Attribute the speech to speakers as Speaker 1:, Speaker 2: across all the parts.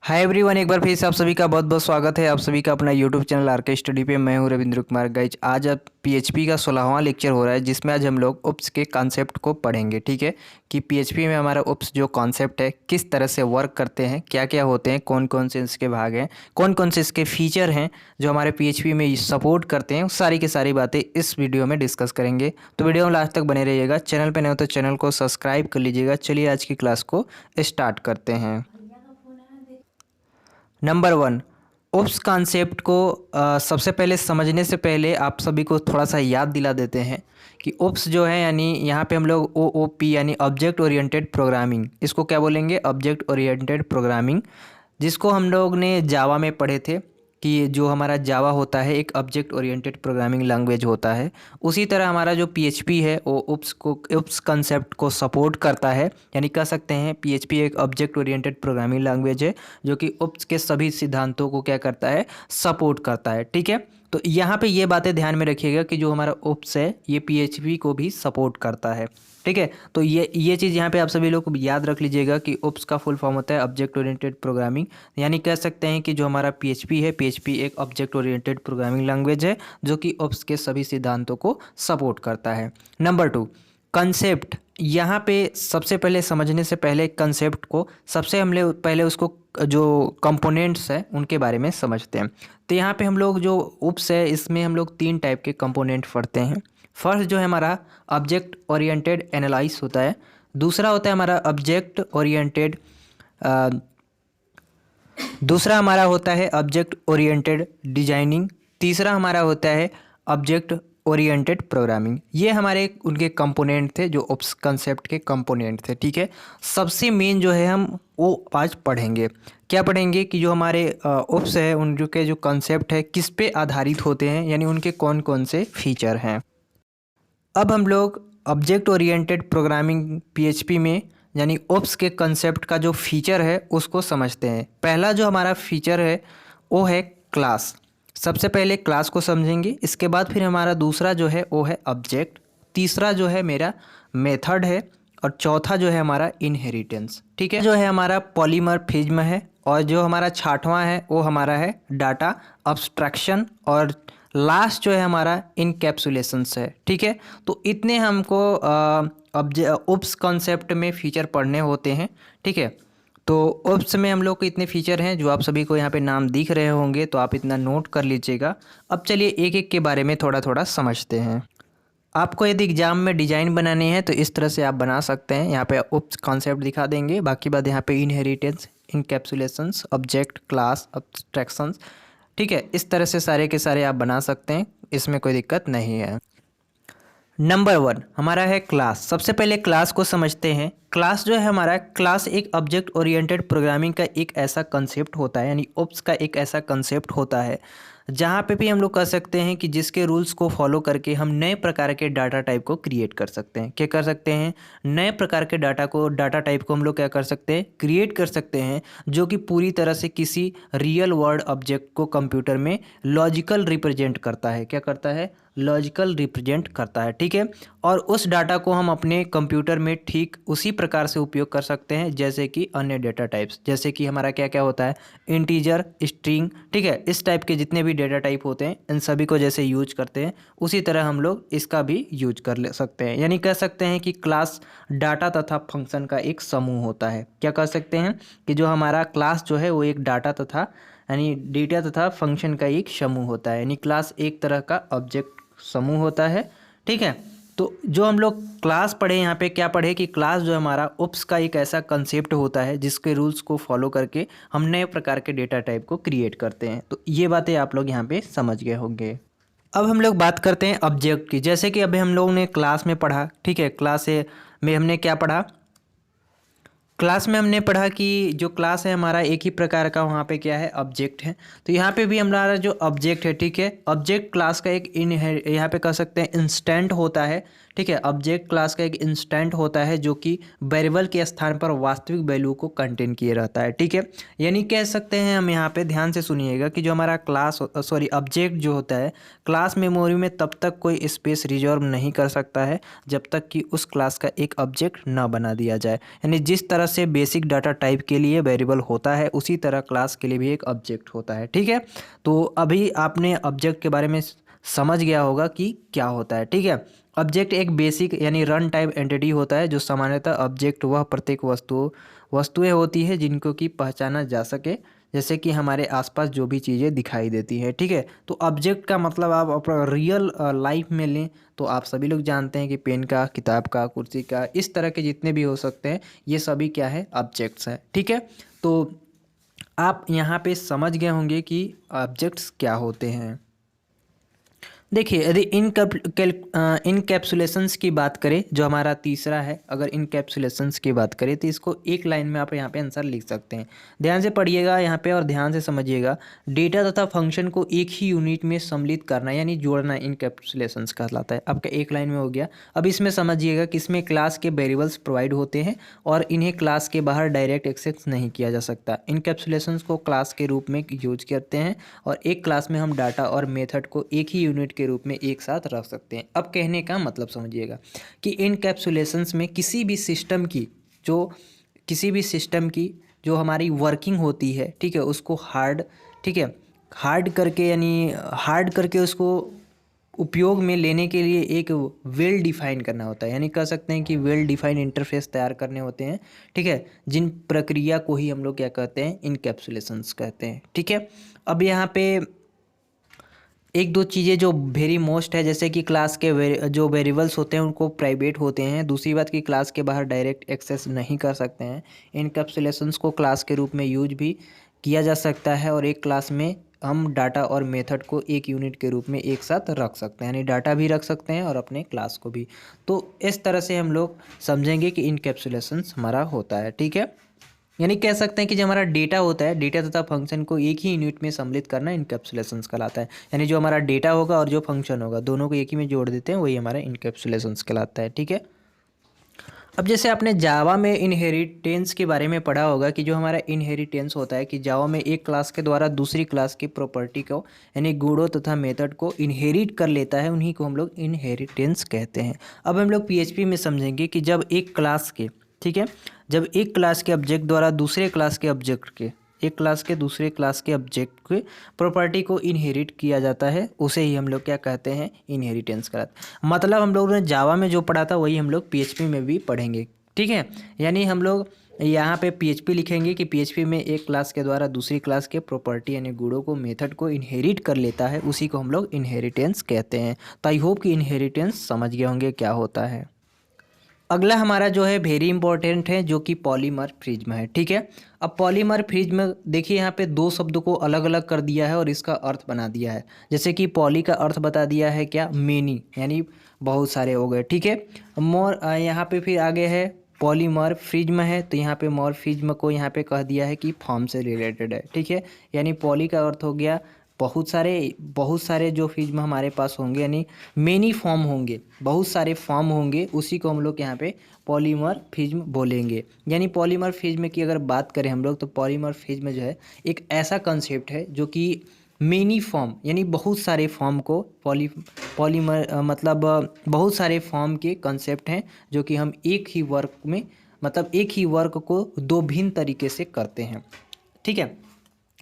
Speaker 1: Hi everyone, एक बार फिर से आप सभी का बहुत बहुत स्वागत है। आप सभी का अपना यूट्यूब चैनल आर के स्टडी पे। मैं हूं रविंद्र कुमार। गाइज, आज अब पीएचपी का 16वां लेक्चर हो रहा है, जिसमें आज हम लोग उप्स के कॉन्सेप्ट को पढ़ेंगे। ठीक है, कि पीएचपी में हमारा उप्स जो कॉन्सेप्ट है किस तरह से वर्क करते हैं, क्या क्या होते हैं, कौन कौन से इसके भाग हैं, कौन कौन से इसके फीचर हैं जो हमारे पीएचपी में सपोर्ट करते हैं। सारी की सारी बातें इस वीडियो में डिस्कस करेंगे, तो वीडियो में लास्ट तक बने रहिएगा। चैनल पर नए हो तो चैनल को सब्सक्राइब कर लीजिएगा। चलिए आज की क्लास को स्टार्ट करते हैं। नंबर वन, उप्स कॉन्सेप्ट को सबसे पहले समझने से पहले आप सभी को थोड़ा सा याद दिला देते हैं कि उप्स जो है, यानी यहाँ पे हम लोग OOP यानी ऑब्जेक्ट ओरिएंटेड प्रोग्रामिंग, इसको क्या बोलेंगे? ऑब्जेक्ट ओरिएंटेड प्रोग्रामिंग, जिसको हम लोग ने जावा में पढ़े थे कि जो हमारा जावा होता है एक ऑब्जेक्ट ओरिएंटेड प्रोग्रामिंग लैंग्वेज होता है। उसी तरह हमारा जो पीएचपी है वो उप्स कंसेप्ट को सपोर्ट करता है, यानी कह सकते हैं पीएचपी एक ऑब्जेक्ट ओरिएंटेड प्रोग्रामिंग लैंग्वेज है जो कि उप्स के सभी सिद्धांतों को क्या करता है? सपोर्ट करता है। ठीक है, तो यहाँ पे ये बातें ध्यान में रखिएगा कि जो हमारा उप्स है ये पीएचपी को भी सपोर्ट करता है। ठीक है, तो ये चीज़ यहाँ पे आप सभी लोग याद रख लीजिएगा कि उप्स का फुल फॉर्म होता है ऑब्जेक्ट ओरिएंटेड प्रोग्रामिंग, यानी कह सकते हैं कि जो हमारा पीएचपी है, पीएचपी एक ऑब्जेक्ट ओरिएंटेड प्रोग्रामिंग लैंग्वेज है जो कि उप्स के सभी सिद्धांतों को सपोर्ट करता है। Number two, concept. यहाँ पे सबसे पहले समझने से पहले कंसेप्ट को सबसे हम लोग पहले उसको जो कंपोनेंट्स है उनके बारे में समझते हैं। तो यहाँ पे हम लोग जो उप्स है इसमें हम लोग 3 टाइप के कंपोनेंट पढ़ते हैं। फर्स्ट जो है हमारा ऑब्जेक्ट ओरिएंटेड एनालाइज होता है। दूसरा होता है हमारा ऑब्जेक्ट ओरिएंटेड दूसरा हमारा होता है ऑब्जेक्ट ओरिएंटेड डिजाइनिंग। तीसरा हमारा होता है ऑब्जेक्ट ओरिएंटेड प्रोग्रामिंग। ये हमारे उनके कंपोनेंट थे जो उप्स कंसेप्ट के कंपोनेंट थे। ठीक है, सबसे मेन जो है हम वो आज पढ़ेंगे। क्या पढ़ेंगे कि जो हमारे उप्स है उनके जो कंसेप्ट है किस पे आधारित होते हैं, यानी उनके कौन कौन से फीचर हैं। अब हम लोग ऑब्जेक्ट ओरिएंटेड प्रोग्रामिंग पीएचपी में यानी ओप्स के कंसेप्ट का जो फीचर है उसको समझते हैं। पहला जो हमारा फीचर है वो है क्लास। सबसे पहले क्लास को समझेंगे, इसके बाद फिर हमारा दूसरा जो है वो है ऑब्जेक्ट, तीसरा जो है मेरा मेथड है, और चौथा जो है हमारा इनहेरिटेंस। ठीक है, जो है हमारा पॉलीमॉर्फिज्म है, और जो हमारा छठवां है वो हमारा है डाटा अब्स्ट्रैक्शन, और लास्ट जो है हमारा इनकैप्सुलेशंस है। ठीक है, तो इतने हमको उप्स कॉन्सेप्ट में फीचर पढ़ने होते हैं। ठीक है, तो उप्स में हम लोग को इतने फीचर हैं जो आप सभी को यहाँ पे नाम दिख रहे होंगे, तो आप इतना नोट कर लीजिएगा। अब चलिए एक एक के बारे में थोड़ा थोड़ा समझते हैं। आपको यदि एग्जाम में डिजाइन बनानी है तो इस तरह से आप बना सकते हैं। यहाँ पे उप्स कॉन्सेप्ट दिखा देंगे, बाकी बात यहाँ पे इनहेरिटेंस, इनकैप्सुलेशंस, ऑब्जेक्ट, क्लास, अब्स्ट्रैक्शंस। ठीक है, इस तरह से सारे के सारे आप बना सकते हैं, इसमें कोई दिक्कत नहीं है। नंबर वन हमारा है क्लास। सबसे पहले क्लास को समझते हैं। क्लास जो है हमारा, क्लास एक ऑब्जेक्ट ओरिएंटेड प्रोग्रामिंग का एक ऐसा कंसेप्ट होता है, यानी ओप्स का एक ऐसा कंसेप्ट होता है जहाँ पे भी हम लोग कह सकते हैं कि जिसके रूल्स को फॉलो करके हम नए प्रकार के डाटा टाइप को क्रिएट कर सकते हैं। क्या कर सकते हैं? नए प्रकार के डाटा टाइप को हम लोग क्या कर सकते हैं? क्रिएट कर सकते हैं, जो कि पूरी तरह से किसी रियल वर्ल्ड ऑब्जेक्ट को कंप्यूटर में लॉजिकल रिप्रेजेंट करता है। क्या करता है? लॉजिकल रिप्रेजेंट करता है। ठीक है, और उस डाटा को हम अपने कंप्यूटर में ठीक उसी प्रकार से उपयोग कर सकते हैं जैसे कि अन्य डेटा टाइप्स, जैसे कि हमारा क्या क्या होता है? Integer, string. ठीक है, इस टाइप के जितने भी डेटा टाइप होते हैं इन सभी को जैसे यूज करते हैं उसी तरह हम लोग इसका भी यूज कर ले सकते हैं। यानी कह सकते हैं कि क्लास डाटा तथा फंक्शन का एक समूह होता है। क्या कह सकते हैं कि जो हमारा क्लास जो है वो एक डाटा तथा यानी डेटा तथा फंक्शन का एक समूह होता है, यानी क्लास एक तरह का ऑब्जेक्ट समूह होता है। ठीक है, तो जो हम लोग क्लास पढ़े, यहाँ पे क्या पढ़े कि क्लास जो हमारा उप्स का एक ऐसा कंसेप्ट होता है जिसके रूल्स को फॉलो करके हम नए प्रकार के डेटा टाइप को क्रिएट करते हैं। तो ये बातें आप लोग यहाँ पे समझ गए होंगे। अब हम लोग बात करते हैं ऑब्जेक्ट की। जैसे कि अभी हम लोगों ने क्लास में पढ़ा, ठीक है, में हमने क्या पढ़ा? क्लास में हमने पढ़ा कि जो क्लास है हमारा एक ही प्रकार का, वहाँ पे क्या है? ऑब्जेक्ट है। तो यहाँ पे भी हमारा जो ऑब्जेक्ट है, ठीक है, ऑब्जेक्ट क्लास का एक यहाँ पे कह सकते हैं इंस्टेंट होता है। ठीक है। ऑब्जेक्ट क्लास का एक इंस्टेंट होता है जो कि वेरिएबल के स्थान पर वास्तविक वैल्यू को कंटेन किए रहता है। ठीक है, यानी कह सकते हैं हम यहाँ पे ध्यान से सुनिएगा कि जो हमारा क्लास ऑब्जेक्ट जो होता है क्लास मेमोरी में तब तक कोई स्पेस रिजर्व नहीं कर सकता है जब तक कि उस क्लास का एक ऑब्जेक्ट ना बना दिया जाए। यानी जिस तरह से बेसिक डाटा टाइप के लिए वेरिएबल होता है उसी तरह क्लास के लिए भी एक ऑब्जेक्ट होता है। ठीक है, तो अभी आपने ऑब्जेक्ट के बारे में समझ गया होगा कि क्या होता है। ठीक है, ऑब्जेक्ट एक बेसिक यानी रन टाइप एंटिटी होता है जो सामान्यतः ऑब्जेक्ट वह प्रत्येक वस्तुएं होती है जिनको कि पहचाना जा सके, जैसे कि हमारे आसपास जो भी चीज़ें दिखाई देती हैं। ठीक है, तो ऑब्जेक्ट का मतलब आप अपना रियल लाइफ में लें तो आप सभी लोग जानते हैं कि पेन का, किताब का, कुर्सी का, इस तरह के जितने भी हो सकते हैं ये सभी क्या है, ऑब्जेक्ट्स हैं। ठीक है, तो आप यहाँ पे समझ गए होंगे कि ऑब्जेक्ट्स क्या होते हैं। देखिए, यदि इनकैप्सुलेशंस की बात करें, जो हमारा तीसरा है, अगर इनकैप्सुलेशंस की बात करें तो इसको एक लाइन में आप यहाँ पे आंसर लिख सकते हैं। ध्यान से पढ़िएगा यहाँ पे और ध्यान से समझिएगा। डेटा तथा फंक्शन को एक ही यूनिट में सम्मिलित करना यानी जोड़ना इनकैप्सुलेशंस कहलाता है। आपका एक लाइन में हो गया। अब इसमें समझिएगा कि इसमें क्लास के वेरिएबल्स प्रोवाइड होते हैं और इन्हें क्लास के बाहर डायरेक्ट एक्सेस नहीं किया जा सकता। इनकैप्सुलेशंस को क्लास के रूप में यूज करते हैं और एक क्लास में हम डाटा और मेथड को एक ही यूनिट के रूप में एक साथ रख सकते हैं। अब कहने का मतलब समझिएगा कि इनकैप्सुलेशंस में किसी भी सिस्टम की जो हमारी वर्किंग होती है, ठीक है, उसको हार्ड करके उसको उपयोग में लेने के लिए एक वेल डिफाइन करना होता है। यानी कह सकते हैं कि वेल डिफाइन इंटरफेस तैयार करने होते हैं। ठीक है, जिन प्रक्रिया को ही हम लोग क्या कहते हैं, इनकैप्सुलेशंस कहते हैं। ठीक है, अब यहाँ पे एक दो चीज़ें जो वेरी मोस्ट है, जैसे कि क्लास के जो वेरिएबल्स होते हैं उनको प्राइवेट होते हैं। दूसरी बात कि क्लास के बाहर डायरेक्ट एक्सेस नहीं कर सकते हैं। इनकैप्सुलेशंस को क्लास के रूप में यूज भी किया जा सकता है और एक क्लास में हम डाटा और मेथड को एक यूनिट के रूप में एक साथ रख सकते हैं, यानी डाटा भी रख सकते हैं और अपने क्लास को भी। तो इस तरह से हम लोग समझेंगे कि इनकैप्सुलेशंस हमारा होता है। ठीक है, यानी कह सकते हैं कि जो हमारा डेटा होता है, डेटा तथा फंक्शन को एक ही यूनिट में सम्मिलित करना इनकैप्सुलेशंस कहलाता है। यानी जो हमारा डेटा होगा और जो फंक्शन होगा दोनों को एक ही में जोड़ देते हैं, वही हमारा इनकैप्सुलेशंस कहलाता है। ठीक है, अब जैसे आपने जावा में इनहेरिटेंस के बारे में पढ़ा होगा कि जो हमारा इनहेरिटेंस होता है कि जावा में एक क्लास के द्वारा दूसरी क्लास की प्रॉपर्टी को यानी गुणों तथा मेथड को इनहेरिट कर लेता है, उन्हीं को हम लोग इनहेरिटेंस कहते हैं। अब हम लोग पीएचपी में समझेंगे कि जब एक क्लास के, ठीक है, जब एक क्लास के ऑब्जेक्ट द्वारा दूसरे क्लास के ऑब्जेक्ट के, एक क्लास के दूसरे क्लास के ऑब्जेक्ट के प्रॉपर्टी को इनहेरिट किया जाता है, उसे ही हम लोग क्या कहते हैं, इनहेरिटेंस कहते हैं। मतलब हम लोगों ने जावा में जो पढ़ा था वही हम लोग पीएचपी में भी पढ़ेंगे। ठीक है, यानी हम लोग यहाँ पे पीएचपी लिखेंगे कि पीएचपी में एक क्लास के द्वारा दूसरी क्लास के प्रॉपर्टी यानी गुणों को, मेथड को इनहेरिट कर लेता है, उसी को हम लोग इनहेरिटेंस कहते हैं। तो आई होप कि इनहेरिटेंस समझ गए होंगे क्या होता है। अगला हमारा जो है वेरी इंपॉर्टेंट है, जो कि पॉलीमॉर्फिज्म है। ठीक है, अब पॉलीमॉर्फिज्म देखिए यहाँ पे दो शब्द को अलग अलग कर दिया है और इसका अर्थ बना दिया है। जैसे कि पॉली का अर्थ बता दिया है क्या, मेनी, यानी बहुत सारे हो गए। ठीक है, यहाँ पे फिर आगे है पॉलीमॉर्फिज्म है, तो यहाँ पे मॉर्फिज्म को यहाँ पे कह दिया है कि फॉर्म से रिलेटेड है। ठीक है, यानी पॉली का अर्थ हो गया बहुत सारे जो फिज्म हमारे पास होंगे, यानी मेनी फॉर्म होंगे, बहुत सारे फॉर्म होंगे, उसी को हम लोग यहाँ पे पॉलीमॉर्फिज्म बोलेंगे। यानी पॉलीमॉर्फिज्म की अगर बात करें हम लोग, तो पॉलीमॉर्फिज्म जो है एक ऐसा कंसेप्ट है जो कि मेनी फॉर्म यानी बहुत सारे फॉर्म को बहुत सारे फॉर्म के कंसेप्ट हैं जो कि हम एक ही वर्क को दो भिन्न तरीके से करते हैं। ठीक है,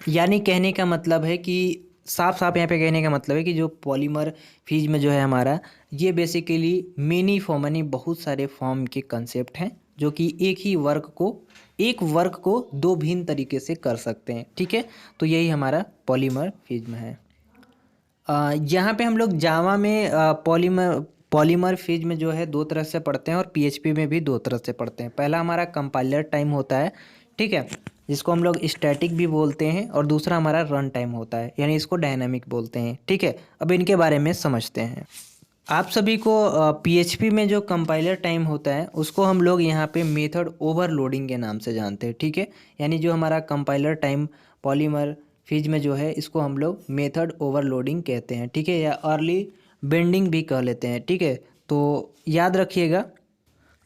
Speaker 1: यानी कहने का मतलब है कि साफ साफ यहाँ पे कहने का मतलब है कि जो पॉलीमॉर्फिज्म जो है हमारा, ये बेसिकली मेनी फॉर्म यानी बहुत सारे फॉर्म के कंसेप्ट हैं जो कि एक वर्क को दो भिन्न तरीके से कर सकते हैं। ठीक है, तो यही हमारा पॉलीमॉर्फिज्म है। यहाँ पे हम लोग जावा में पॉलीमॉर्फिज्म जो है दो तरह से पढ़ते हैं और पीएचपी में भी दो तरह से पढ़ते हैं। पहला हमारा कंपाइलर टाइम होता है, ठीक है, जिसको हम लोग स्टैटिक भी बोलते हैं, और दूसरा हमारा रन टाइम होता है, यानी इसको डायनामिक बोलते हैं। ठीक है, अब इनके बारे में समझते हैं। आप सभी को पीएचपी में जो कंपाइलर टाइम होता है उसको हम लोग यहाँ पे मेथड ओवरलोडिंग के नाम से जानते हैं। ठीक है, यानी जो हमारा कंपाइलर टाइम पॉलीमॉर्फिज्म जो है इसको हम लोग मेथड ओवरलोडिंग कहते हैं। ठीक है, या अर्ली बेंडिंग भी कह लेते हैं। ठीक है, तो याद रखिएगा।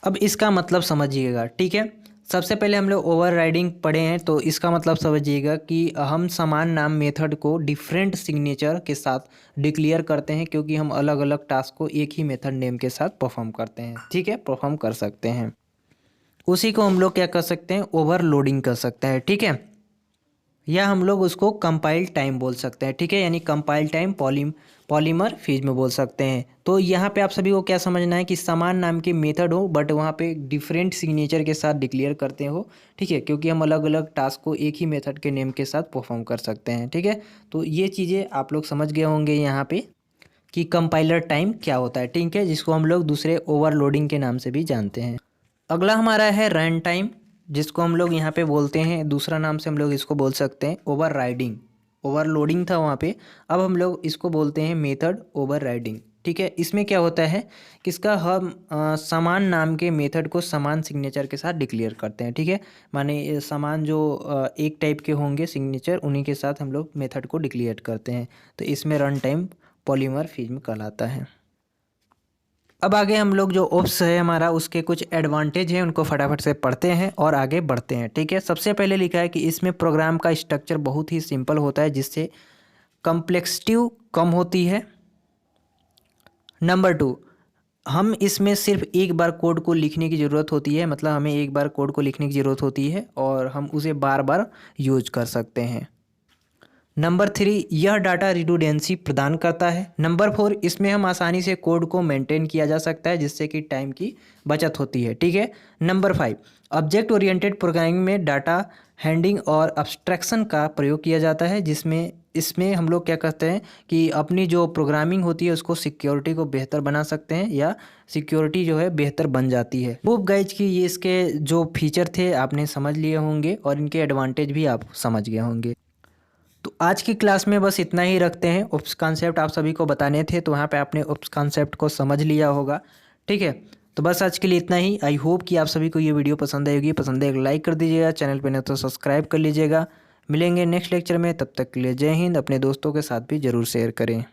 Speaker 1: अब इसका मतलब समझिएगा, ठीक है। सबसे पहले हम लोग ओवरराइडिंग पढ़े हैं, तो इसका मतलब समझिएगा कि हम समान नाम मेथड को डिफरेंट सिग्नेचर के साथ डिक्लेयर करते हैं, क्योंकि हम अलग अलग टास्क को एक ही मेथड नेम के साथ परफॉर्म करते हैं, ठीक है, परफॉर्म कर सकते हैं। उसी को हम लोग क्या कर सकते हैं, ओवरलोडिंग कर सकते हैं, ठीक है, या हम लोग उसको कंपाइल टाइम बोल सकते हैं, ठीक है, यानी कंपाइल टाइम पॉलीमॉर्फिज्म बोल सकते हैं। तो यहाँ पे आप सभी को क्या समझना है कि समान नाम के मेथड हो बट वहाँ पे डिफरेंट सिग्नेचर के साथ डिक्लेयर करते हो, ठीक है, क्योंकि हम अलग अलग टास्क को एक ही मेथड के नेम के साथ परफॉर्म कर सकते हैं, ठीक है। तो ये चीज़ें आप लोग समझ गए होंगे यहाँ पे कि कंपाइलर टाइम क्या होता है, ठीक है, जिसको हम लोग दूसरे ओवरलोडिंग के नाम से भी जानते हैं। अगला हमारा है रन टाइम, जिसको हम लोग यहाँ पे बोलते हैं, दूसरा नाम से हम लोग इसको बोल सकते हैं ओवर राइडिंग। ओवरलोडिंग था वहाँ पे, अब हम लोग इसको बोलते हैं मेथड ओवर राइडिंग, ठीक है। इसमें क्या होता है कि इसका हम समान नाम के मेथड को समान सिग्नेचर के साथ डिक्लेयर करते हैं, ठीक है, माने समान जो एक टाइप के होंगे सिग्नेचर, उन्हीं के साथ हम लोग मेथड को डिक्लेयर करते हैं। तो इसमें रन टाइम पॉलीमॉर्फिज्म कहलाता है। अब आगे हम लोग जो ओप्स है हमारा, उसके कुछ एडवांटेज हैं, उनको फटाफट से पढ़ते हैं और आगे बढ़ते हैं, ठीक है। सबसे पहले लिखा है कि इसमें प्रोग्राम का स्ट्रक्चर बहुत ही सिंपल होता है, जिससे कम्प्लेक्सिटी कम होती है। नंबर 2, हम इसमें सिर्फ एक बार कोड को लिखने की ज़रूरत होती है, मतलब हमें एक बार कोड को लिखने की ज़रूरत होती है और हम उसे बार बार यूज कर सकते हैं। नंबर 3, यह डाटा रिडंडेंसी प्रदान करता है। नंबर 4, इसमें हम आसानी से कोड को मेंटेन किया जा सकता है, जिससे कि टाइम की बचत होती है, ठीक है। नंबर 5, ऑब्जेक्ट ओरिएंटेड प्रोग्रामिंग में डाटा हैंडलिंग और अब्स्ट्रैक्शन का प्रयोग किया जाता है, जिसमें इसमें हम लोग क्या करते हैं कि अपनी जो प्रोग्रामिंग होती है उसको सिक्योरिटी को बेहतर बना सकते हैं, या सिक्योरिटी जो है बेहतर बन जाती है। होप गाइज कि ये इसके जो फीचर थे आपने समझ लिए होंगे और इनके एडवांटेज भी आप समझ गए होंगे। तो आज की क्लास में बस इतना ही रखते हैं। ओप्स कॉन्सेप्ट आप सभी को बताने थे, तो वहाँ पे आपने ओप्स कॉन्सेप्ट को समझ लिया होगा, ठीक है। तो बस आज के लिए इतना ही। आई होप कि आप सभी को ये वीडियो पसंद आएगी। पसंद है एक लाइक कर दीजिएगा, चैनल पे नहीं तो सब्सक्राइब कर लीजिएगा। मिलेंगे नेक्स्ट लेक्चर में, तब तक के लिए जय हिंद। अपने दोस्तों के साथ भी ज़रूर शेयर करें।